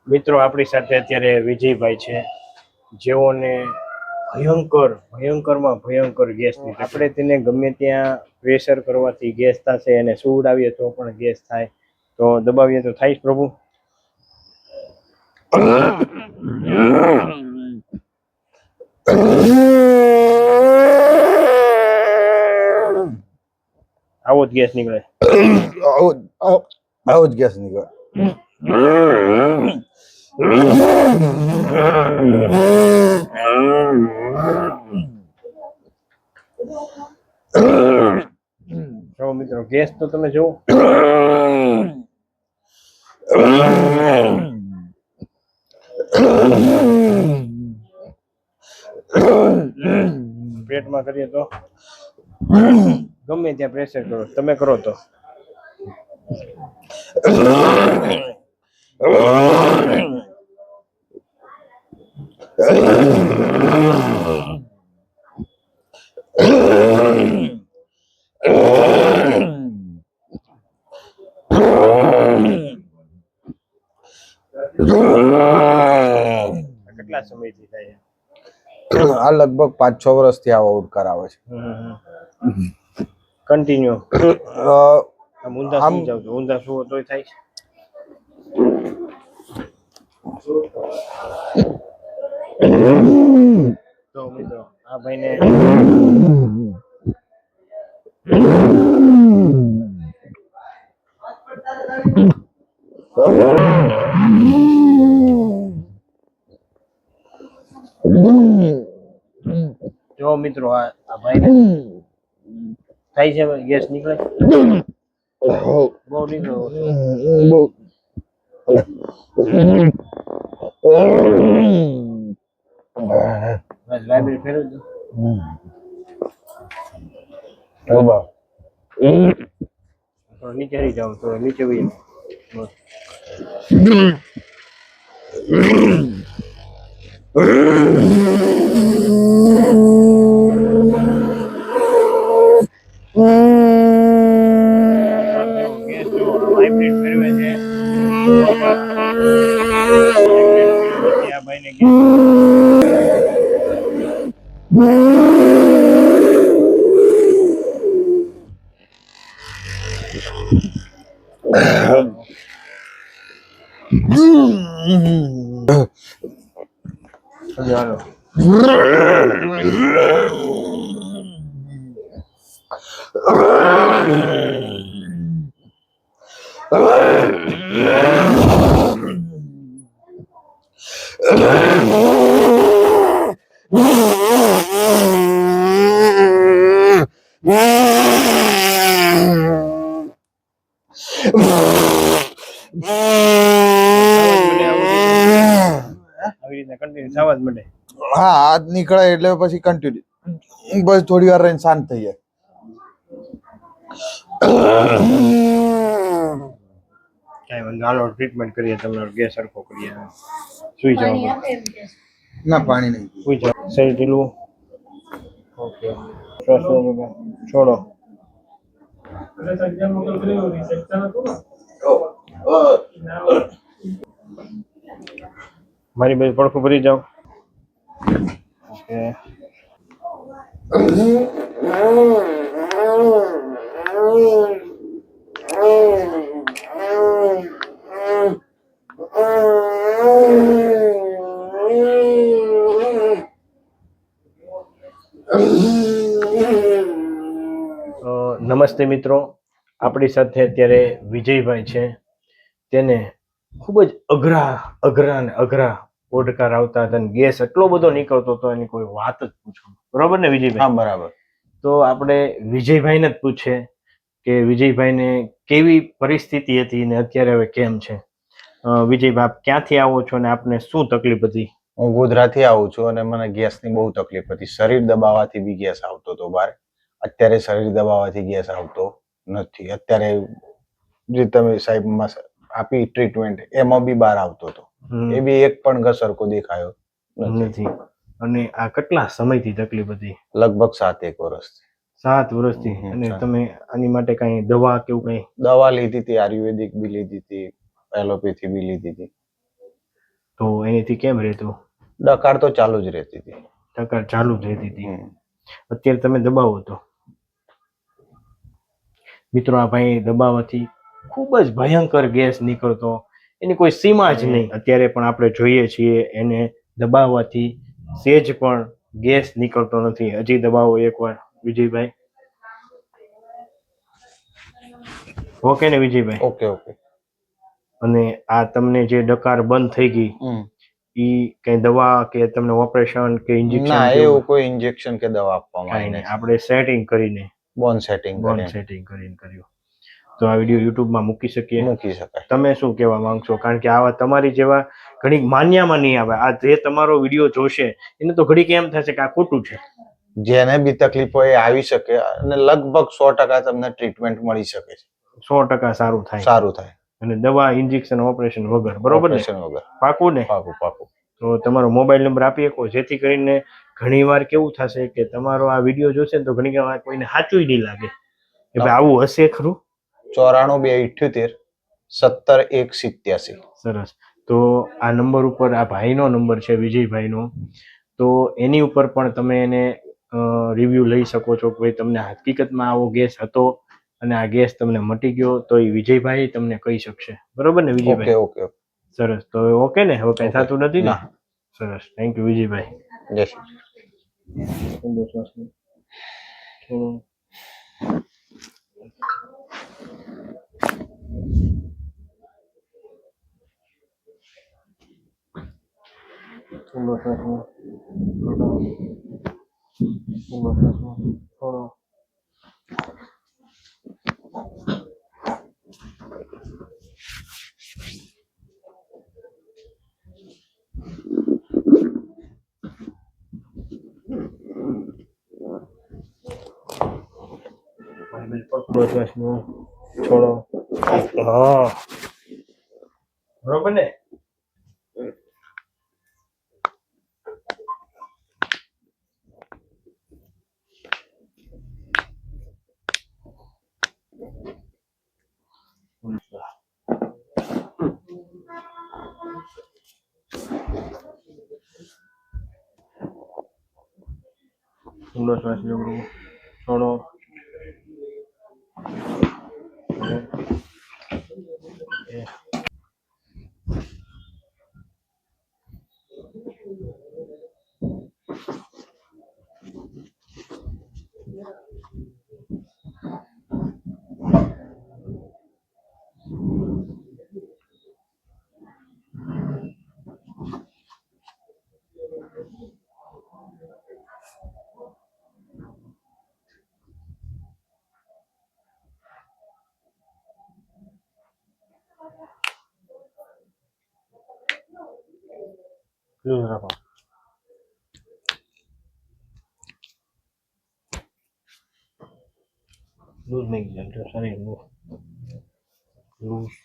મિત્રો આપણી સાથે અત્યારે વિજયભાઈ છે, જેઓને ભયંકરમાં ભયંકર ગેસની આપણે તેને ગમે ત્યાં પ્રેશર કરવાથી ગેસ થશે, અને સુવડાવીએ તો પણ ગેસ થાય, તો દબાવીએ તો થાય પ્રભુ? આવો જ ગેસ નીકળે, આવો જ ગેસ નીકળે. જો મિત્રો ગેસ તો તમે જુઓ, પેટમાં કરીએ તો ગમે ત્યાં પ્રેશર કરો, તમે કરો તો કેટલા સમયથી થાય? આ લગભગ 5-6 વર્ષથી આવો ઉડકાર આવે છે. કન્ટિન્યુ ઊંધા સુઈ જાવ તો ઊંધા સુવો તોય થાય છે? તો મિત્રો આ ભાઈને જો મિત્રો આ ભાઈને થાય છે ગેસ નીકળે, બહુ નીકળે, લાઇબ્રેરી ફેરવી દો. નીચે હરી જાવ તો નીચે વહી લાઇબ્રેરી ફેરવે છે. આ ભાઈને ચાલો આવી રીતના કન્ટિન્યુ થવા જ મળે. હા, હાથ નીકળે એટલે પછી કન્ટિન્યુ બસ થોડી વાર રહીને શાંત થઈ જાય. કાંઈ વાંધો, હાલો ટ્રીટમેન્ટ કરીએ, તમારો ગેસ સરખો કરીએ. સુઈ જાઓ, ના પાણી નહીં, સુઈ જાઓ. શરીર ઢીલું. ઓકે, છોડો. મારી બાજુ પડખું ભરી જાઓ. ઓકે, નમસ્તે મિત્રો, આપણી સાથે અત્યારે વિજયભાઈ છે. તેને ખૂબ જ અઘરા ઓડકાર આવતા હતા, ગેસ એટલો બધો નીકળતો હતો, એની કોઈ વાત જ પૂછો. બરોબર ને વિજયભાઈ? હા, બરાબર. તો આપણે વિજયભાઈને જ પૂછે કે વિજયભાઈને કેવી પરિસ્થિતિ હતી ને અત્યારે હવે કેમ છે. વિજયભાઈ, આપ ક્યાંથી આવો છો અને આપને શું તકલીફ હતી? હું ગોધરાથી આવું છું અને મને ગેસની બહુ તકલીફ હતી. શરીર દબાવવાથી બી ગેસ આવતો હતો બહાર. અત્યારે શરીર દબાવવાથી ગેસ આવતો નથી. અત્યારે જે તમે સાહેબમાં આપી ટ્રીટમેન્ટ એમાં બી બહાર આવતો હતો. એ બી એક પણ ઘસરકો દેખાયો નથી. નથી. અને આ કેટલા સમયથી તકલીફ હતી? લગભગ 7-1 વર્ષથી. 7 વર્ષથી. અને તમે આની માટે કઈ દવા કે એવું કઈ? દવા લીધી હતી, આયુર્વેદિક બી લીધી હતી, એલોપેથી બી લીધી હતી. તો એનાથી કેમ રહેતું? ડકાર તો ચાલુ જ રહેતી હતી. ટકાર ચાલુ જ રહેતી હતી. અત્યારે તમે દબાવો તો મિત્રો, આ ભાઈ દબાવવાથી ખૂબ જ ભયંકર ગેસ નીકળતો, એની કોઈ સીમા જ નહીં. અત્યારે પણ આપણે જોઈએ છીએ એને દબાવવાથી સેજ પણ ગેસ નીકળતો નથી. હજી દબાવો એકવાર વિજયભાઈ. ઓકે ને વિજયભાઈ? Okay okay. અને આ તમને જે ડકાર બંધ થઈ ગઈ, ઈ કઈ દવા કે તમને ઓપરેશન કે ઇન્જેક્શન? ના, એવું કોઈ ઇન્જેક્શન કે દવા આપવામાં આવી નથી. આપણે સેટિંગ કરીને, બોન સેટિંગ કરીને કર્યું. તો આ વિડીયો યુટ્યુબમાં મૂકી શકીએ? મૂકી શકાય. તમે શું કહેવા માંગશો? કારણ કે આવા તમારી જેવા ઘણી માન્યામાં નહીં આવે. આ જે તમારો વિડીયો જોશે એને તો ઘડી કેમ થશે કે આ ખોટું છે. જેને બી તકલીફ હોય એ આવી શકે અને લગભગ 100% તમને ટ્રીટમેન્ટ મળી શકે છે. 100% સારું થાય. અને દવા, ઇન્જેક્શન, ઓપરેશન વગર. બરોબર ને? ઓપરેશન વગર. પાકું ને? પાકું. તો તમારો મોબાઈલ નંબર આપી શકો, જેથી કરીને ઘણીવાર કેવું થશે કે તમારો આ વિડીયો જોશે ને તો ઘણી વાર કોઈને સાચું નહીં લાગે કે ભાઈ આવું હશે ખરું. 94 278 17 187. સરસ. તો આ નંબર ઉપર, આ ભાઈનો નંબર છે વિજયભાઈનો, તો એની ઉપર પણ તમે એને રિવ્યુ લઈ શકો છો કે ભાઈ તમને હકીકતમાં આવો ગેસ હતો અને આ ગેસ તમને મટી ગયો, તો એ વિજયભાઈ તમને કહી શકશે. બરોબર ને વિજયભાઈ? ઓકે. સરસ. તો ઓકે ને? હવે કઈ થતું નથી ને? ના. સરસ. Thank you Vijaybhai. જય શ્રી છોડો. હા, બરોબર ને? ઊંડો શ્વાસ લો. છોડો. લૂઝ રાખો. લૂઝ નહીં જાય શરીર. લૂઝ.